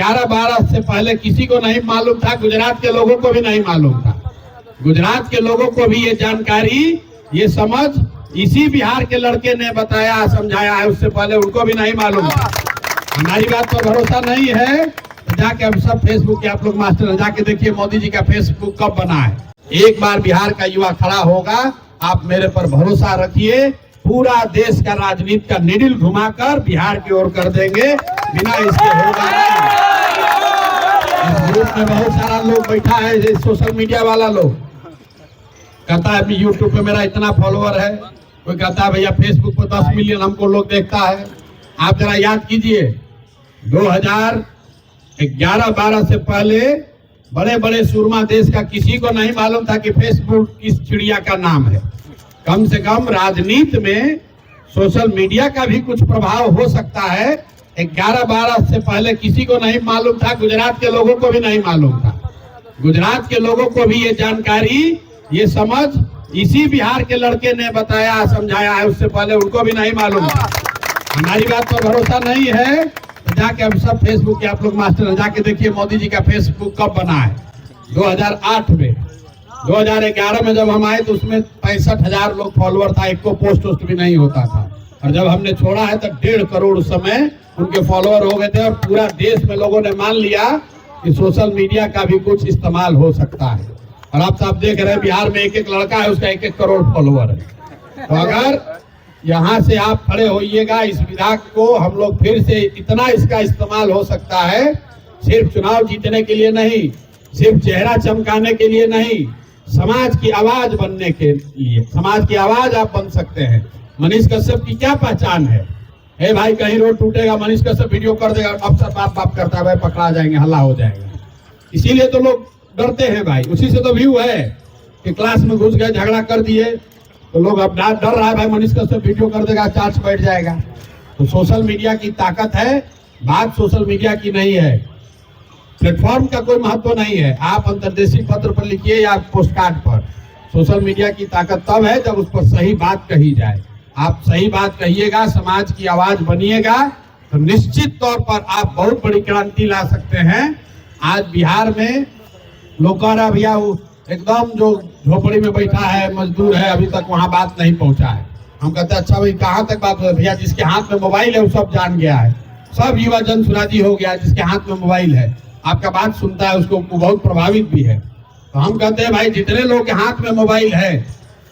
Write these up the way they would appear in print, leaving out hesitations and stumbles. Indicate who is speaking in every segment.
Speaker 1: 11-12 से पहले किसी को नहीं मालूम था, गुजरात के लोगों को भी नहीं मालूम था। गुजरात के लोगों को भी ये जानकारी, ये समझ इसी बिहार के लड़के ने बताया, समझाया है, उससे पहले उनको भी नहीं मालूम था। हमारी बात पर भरोसा नहीं है तो जाके अब सब फेसबुक के आप लोग मास्टर जाके देखिए मोदी जी का फेसबुक कब बना है। एक बार बिहार का युवा खड़ा होगा, आप मेरे पर भरोसा रखिए, पूरा देश का राजनीति का निडिल घुमाकर बिहार की ओर कर देंगे, बिना इसके होगा नहीं। इस ग्रुप में बहुत सारा लोग बैठा है, सोशल मीडिया वाला लोग कहता है यूट्यूब पे मेरा इतना फॉलोअर है, कोई कहता है भैया फेसबुक पर 10 मिलियन हमको लोग देखता है। आप जरा याद कीजिए 2011-12 से पहले बड़े बड़े सूरमा देश का किसी को नहीं मालूम था कि फेसबुक किस चिड़िया का नाम है। कम से कम राजनीति में सोशल मीडिया का भी कुछ प्रभाव हो सकता है। 11-12 से पहले किसी को नहीं मालूम था, गुजरात के लोगों को भी नहीं मालूम था। गुजरात के लोगों को भी ये जानकारी, ये समझ इसी बिहार के लड़के ने बताया, समझाया है, उससे पहले उनको भी नहीं मालूम था। हमारी बात पर भरोसा नहीं है तो जाके अब सब फेसबुक के आप लोग मास्टर जाके देखिए मोदी जी का फेसबुक कब बना है। 2008 में, 2011 में जब हम आए तो उसमें 65,000 लोग फॉलोअर था, एक को पोस्ट भी नहीं होता था। और जब हमने छोड़ा है तो 1.5 करोड़ उस समय उनके फॉलोअर हो गए थे और पूरा देश में लोगों ने मान लिया कि सोशल मीडिया का भी कुछ इस्तेमाल हो सकता है। और आप सब देख रहे हैं बिहार में एक लड़का है, उसका 1 करोड़ फॉलोअर है। तो अगर यहाँ से आप खड़े होइएगा, इस विधायक को हम लोग फिर से इतना इसका इस्तेमाल हो सकता है, सिर्फ चुनाव जीतने के लिए नहीं, सिर्फ चेहरा चमकाने के लिए नहीं, समाज की आवाज बनने के लिए। समाज की आवाज आप बन सकते हैं। मनीष कश्यप की क्या पहचान है? हे भाई कहीं रोड टूटेगा, मनीष कश्यप वीडियो कर देगा, अफसर बाप करता है, भाई पकड़ा जाएंगे, हल्ला हो जाएगा। इसीलिए तो लोग डरते हैं भाई, उसी से तो व्यू है कि क्लास में घुस गए, झगड़ा कर दिए तो लोग अब डर रहा है भाई मनीष कश्यप वीडियो कर देगा, चार्ज बैठ जाएगा। तो सोशल मीडिया की ताकत है, बात सोशल मीडिया की नहीं है, प्लेटफॉर्म का कोई महत्व नहीं है। आप अंतर्देशीय पत्र पर लिखिए या पोस्ट कार्ड पर, सोशल मीडिया की ताकत तब है जब उस पर सही बात कही जाए। आप सही बात कहिएगा, समाज की आवाज बनिएगा तो निश्चित तौर पर आप बहुत बड़ी क्रांति ला सकते हैं। आज बिहार में लोग कह रहा भैया एकदम जो झोपड़ी में बैठा है मजदूर है, अभी तक वहां बात नहीं पहुंचा है। हम कहते हैं अच्छा भाई कहाँ तक बात हो? भैया जिसके हाथ में मोबाइल है वो सब जान गया है, सब युवा जन सुराजी हो गया, जिसके हाथ में मोबाइल है आपका बात सुनता है, उसको बहुत प्रभावित भी है। तो हम कहते हैं भाई जितने लोग के हाथ में मोबाइल है,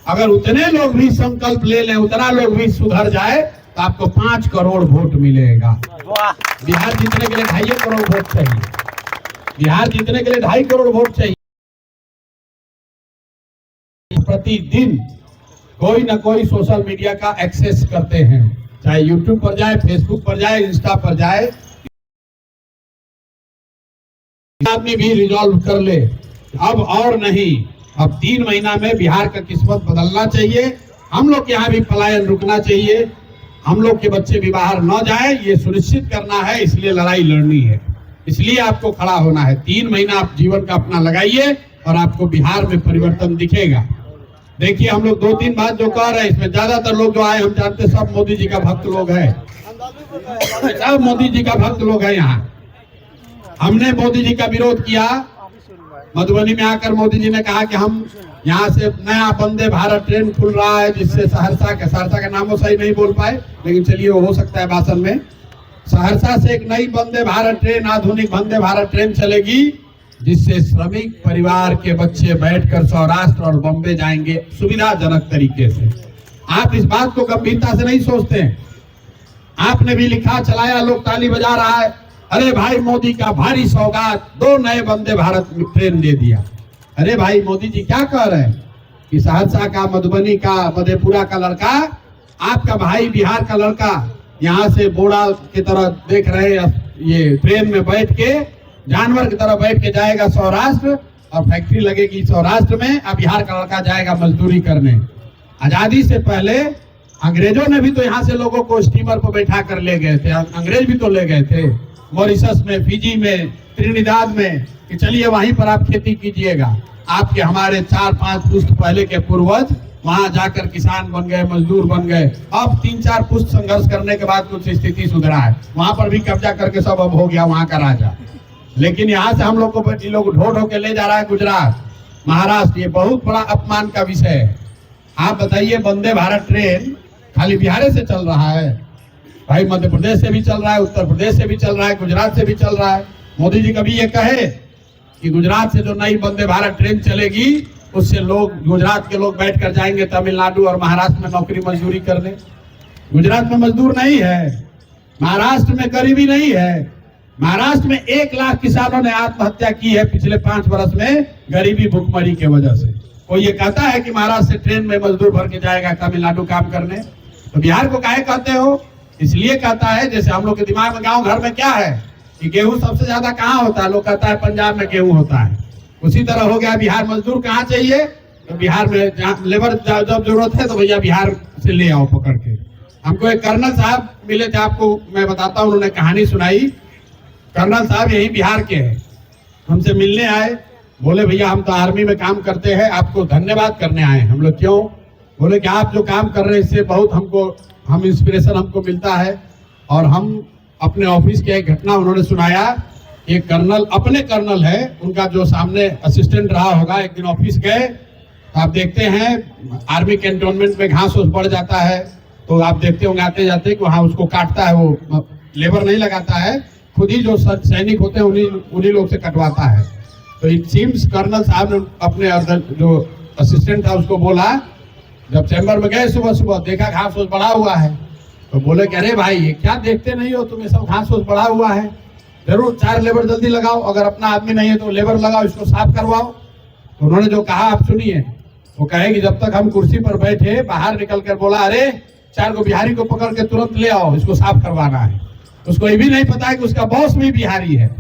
Speaker 1: अगर उतने लोग भी संकल्प ले लें, उतना लोग भी सुधर जाए तो आपको 5 करोड़ वोट मिलेगा। बिहार जीतने के लिए 2.5 करोड़ वोट चाहिए। बिहार जीतने के लिए 2.5 करोड़ वोट चाहिए। प्रतिदिन कोई ना कोई सोशल मीडिया का एक्सेस करते हैं, चाहे यूट्यूब पर जाए, फेसबुक पर जाए, इंस्टा पर जाए। आदमी भी रिजॉल्व कर ले अब और नहीं, अब 3 महीना में बिहार का किस्मत बदलना चाहिए। हम लोग के यहाँ भी पलायन रुकना चाहिए, हम लोग के बच्चे भी बाहर न जाए, ये सुनिश्चित करना है। इसलिए लड़ाई लड़नी है, इसलिए आपको खड़ा होना है। 3 महीना आप जीवन का अपना लगाइए और आपको बिहार में परिवर्तन दिखेगा। देखिए हम लोग 2-3 बात जो कह रहे हैं, इसमें ज्यादातर लोग जो आए हम जानते सब मोदी जी का भक्त लोग हैं, सब मोदी जी का भक्त लोग हैं। यहाँ हमने मोदी जी का विरोध किया। मधुबनी में आकर मोदी जी ने कहा कि हम यहाँ से नया वंदे भारत ट्रेन खुल रहा है, जिससे सहरसा का नाम वो सही नहीं बोल पाए, लेकिन चलिए वो हो सकता है भाषण में। सहरसा से एक नई वंदे भारत ट्रेन, आधुनिक वंदे भारत ट्रेन चलेगी, जिससे श्रमिक परिवार के बच्चे बैठकर सौराष्ट्र और बॉम्बे जाएंगे सुविधाजनक तरीके से। आप इस बात को गंभीरता से नहीं सोचते हैं। आपने भी लिखा, चलाया, लोग ताली बजा रहा है, अरे भाई मोदी का भारी सौगात, 2 नए वंदे भारत ट्रेन दे दिया। अरे भाई मोदी जी क्या कह रहे हैं कि सहरसा का, मधुबनी का, मधेपुरा का लड़का, आपका भाई बिहार का लड़का यहाँ से बोड़ा की तरह देख रहे ये ट्रेन में बैठ के, जानवर की तरह बैठ के जाएगा सौराष्ट्र, और फैक्ट्री लगेगी सौराष्ट्र में, अब बिहार का लड़का जाएगा मजदूरी करने। आजादी से पहले अंग्रेजों ने भी तो यहाँ से लोगों को स्टीमर पर बैठा कर ले गए थे, अंग्रेज भी तो ले गए थे मॉरिशस में, फिजी में, त्रिनिदाद में, कि चलिए वहीं पर आप खेती कीजिएगा। आपके हमारे 4-5 पुश्त पहले के पूर्वज वहां जाकर किसान बन गए, मजदूर बन गए। अब 3-4 पुश्त संघर्ष करने के बाद कुछ स्थिति सुधरा है, वहां पर भी कब्जा करके सब अब हो गया वहां का राजा। लेकिन यहाँ से हम लोग को ये लोग ढो ढो के ले जा रहा है गुजरात, महाराष्ट्र। ये बहुत बड़ा अपमान का विषय है। आप बताइए, वंदे भारत ट्रेन खाली बिहार से चल रहा है भाई, मध्य प्रदेश से भी चल रहा है, उत्तर प्रदेश से भी चल रहा है, गुजरात से भी चल रहा है। मोदी जी कभी ये कहे कि गुजरात से जो नई वंदे भारत ट्रेन चलेगी उससे लोग, गुजरात के लोग बैठ कर जाएंगे तमिलनाडु और महाराष्ट्र में नौकरी मजदूरी करने? गुजरात में मजदूर नहीं है, महाराष्ट्र में गरीबी नहीं है। महाराष्ट्र में 1 लाख किसानों ने आत्महत्या की है पिछले 5 वर्ष में, गरीबी भूखमरी की वजह से। कोई ये कहता है कि महाराष्ट्र से ट्रेन में मजदूर भर के जाएगा तमिलनाडु काम करने? तो बिहार को काहे कहते हो? इसलिए कहता है, जैसे हम लोग के दिमाग में गांव घर में क्या है कि गेहूं सबसे ज्यादा कहाँ होता है, लोग कहता है पंजाब में गेहूं होता है। उसी तरह हो गया बिहार, मजदूर कहाँ चाहिए तो बिहार में, जहाँ लेबर जब जरूरत है तो भैया बिहार से ले आओ पकड़ के। हमको एक कर्नल साहब मिले थे, आपको मैं बताता हूँ, उन्होंने कहानी सुनाई। कर्नल साहब यही बिहार के हैं, हमसे मिलने आए, बोले भैया हम तो आर्मी में काम करते हैं, आपको धन्यवाद करने आए। हम लोग क्यों? बोले कि आप जो काम कर रहे हैं इससे बहुत हम इंस्पिरेशन हमको मिलता है। और हम अपने ऑफिस के एक घटना उन्होंने सुनाया। एक कर्नल, अपने कर्नल है, उनका जो सामने असिस्टेंट रहा होगा, एक दिन ऑफिस गए तो आप देखते हैं आर्मी कैंटोनमेंट में घास उस बढ़ जाता है, तो आप देखते होंगे आते जाते कि वहाँ उसको काटता है, वो लेबर नहीं लगाता है, खुद ही जो सैनिक होते हैं उन्हीं लोग से कटवाता है। तो इट सीम्स कर्नल साहब ने अपने जो असिस्टेंट था उसको बोला, जब चैम्बर में गए सुबह सुबह, देखा घास फूस बढ़ा हुआ है, तो बोले कि अरे भाई ये क्या देखते नहीं हो, तुम्हें सब घास फूस बढ़ा हुआ है, जरूर 4 लेबर जल्दी लगाओ, अगर अपना आदमी नहीं है तो लेबर लगाओ, इसको साफ करवाओ। तो उन्होंने जो कहा आप सुनिए, वो कहे कि जब तक हम कुर्सी पर बैठे, बाहर निकल कर बोला, अरे 4 को बिहारी को पकड़ के तुरंत ले आओ, इसको साफ करवाना है। उसको ये भी नहीं पता है कि उसका बॉस भी बिहारी है,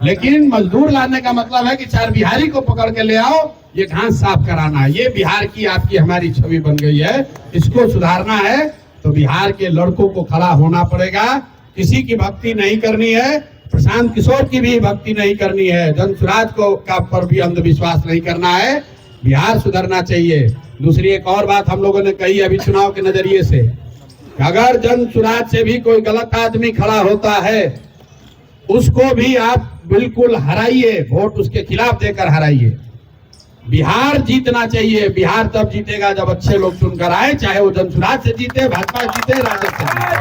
Speaker 1: लेकिन मजदूर लाने का मतलब है कि 4 बिहारी को पकड़ के ले आओ, ये घास साफ कराना है। ये बिहार की आपकी हमारी छवि बन गई है, इसको सुधारना है तो बिहार के लड़कों को खड़ा होना पड़ेगा। किसी की भक्ति नहीं करनी है, प्रशांत किशोर की भी भक्ति नहीं करनी है, जनसुराज को का पर भी अंधविश्वास नहीं करना है। बिहार सुधरना चाहिए। दूसरी एक और बात हम लोगों ने कही अभी चुनाव के नजरिए से, अगर जनसुराज से भी कोई गलत आदमी खड़ा होता है उसको भी आप बिल्कुल हराइए, वोट उसके खिलाफ देकर हराइए। बिहार जीतना चाहिए। बिहार तब जीतेगा जब अच्छे लोग चुनकर आए, चाहे वो जनसुराज से जीते, भाजपा जीते, राजद से जीते।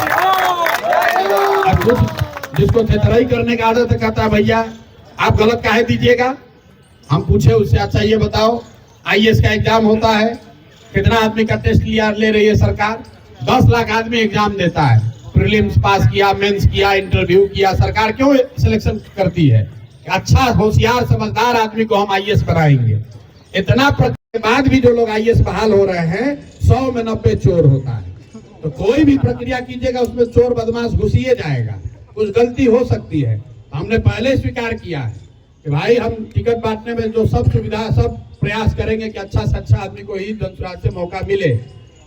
Speaker 1: अब कुछ जिसको थेतराई करने का आदत है कहता है भैया आप गलत काहे दीजिएगा। हम पूछे उससे, अच्छा ये बताओ आईएएस का एग्जाम होता है, कितना आदमी का टेस्ट ले रही है सरकार? 10 लाख आदमी एग्जाम देता है, प्रीलिम्स पास किया, मेंस किया, इंटरव्यू किया, सरकार क्यों सिलेक्शन करती है? अच्छा होशियार समझदार आदमी को हम आईएएस बनाएंगे। इतना के बाद भी जो लोग आईएएस बहाल हो रहे हैं, 100 में 90 चोर होता है। तो कोई भी प्रक्रिया कीजिएगा उसमें चोर बदमाश घुसिए जाएगा, कुछ गलती हो सकती है। हमने पहले स्वीकार किया है कि भाई हम टिकट बांटने में जो सब सुविधा, सब प्रयास करेंगे कि अच्छा से अच्छा आदमी को ही जनसुराज से मौका मिले।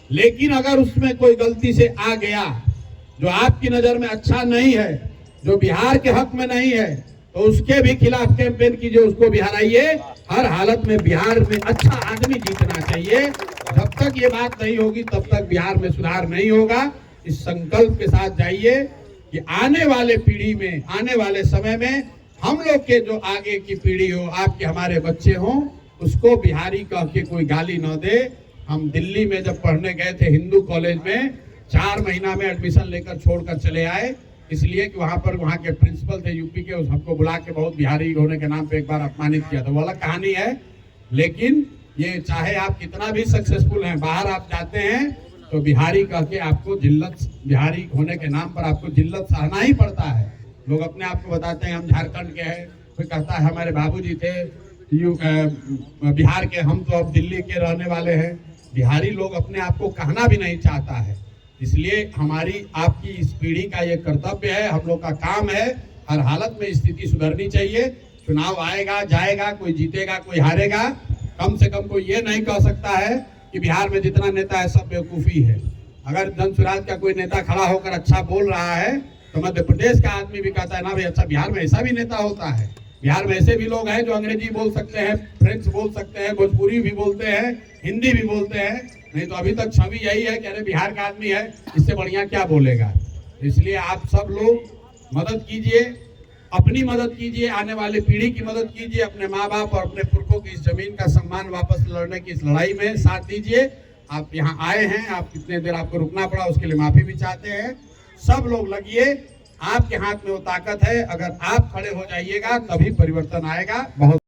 Speaker 1: लेकिन अगर उसमें कोई गलती से आ गया जो आपकी नजर में अच्छा नहीं है, जो बिहार के हक में नहीं है, तो उसके भी खिलाफ कैंपेन कीजिए, उसको भी हराइए। हर हालत में बिहार में अच्छा आदमी जीतना चाहिए। जब तक ये बात नहीं होगी तब तक बिहार में सुधार नहीं होगा। इस संकल्प के साथ जाइए कि आने वाले पीढ़ी में, आने वाले समय में हम लोग के जो आगे की पीढ़ी हो, आपके हमारे बच्चे हों, उसको बिहारी कह के कोई गाली न दे। हम दिल्ली में जब पढ़ने गए थे हिंदू कॉलेज में, 4 महीना में एडमिशन लेकर छोड़कर चले आए, इसलिए कि वहां के प्रिंसिपल थे यूपी के, हमको बुला के बहुत बिहारी होने के नाम पे एक बार अपमानित किया था। वो अलग कहानी है। लेकिन ये चाहे आप कितना भी सक्सेसफुल हैं, बाहर आप जाते हैं तो बिहारी कह के आपको जिल्लत, बिहारी होने के नाम पर आपको जिल्लत सहना ही पड़ता है। लोग अपने आप को बताते हैं हम झारखंड के हैं, कोई कहता है हमारे बाबूजी थे बिहार के, हम तो अब दिल्ली के रहने वाले हैं। बिहारी लोग अपने आप को कहना भी नहीं चाहता है। इसलिए हमारी आपकी इस पीढ़ी का ये कर्तव्य है, हम लोग का काम है, हर हालत में स्थिति सुधरनी चाहिए। चुनाव आएगा जाएगा, कोई जीतेगा कोई हारेगा, कम से कम कोई ये नहीं कह सकता है कि बिहार में जितना नेता है सब बेवकूफ़ी है। अगर जनसुराज का कोई नेता खड़ा होकर अच्छा बोल रहा है तो मध्य प्रदेश का आदमी भी कहता है ना भाई अच्छा, बिहार में ऐसा भी नेता होता है। बिहार में ऐसे भी लोग हैं जो अंग्रेजी बोल सकते हैं, फ्रेंच बोल सकते हैं, भोजपुरी भी बोलते हैं, हिंदी भी बोलते हैं। नहीं तो अभी तक छवि यही है कि अरे बिहार का आदमी है, इससे बढ़िया क्या बोलेगा। इसलिए आप सब लोग मदद कीजिए, अपनी मदद कीजिए, आने वाली पीढ़ी की मदद कीजिए, अपने माँ बाप और अपने पुरखों की इस जमीन का सम्मान वापस लड़ने की इस लड़ाई में साथ दीजिए। आप यहाँ आए हैं, आप कितने देर आपको रुकना पड़ा उसके लिए माफी भी चाहते हैं। सब लोग लगिए, आपके हाथ में वो ताकत है, अगर आप खड़े हो जाइएगा तभी परिवर्तन आएगा। बहुत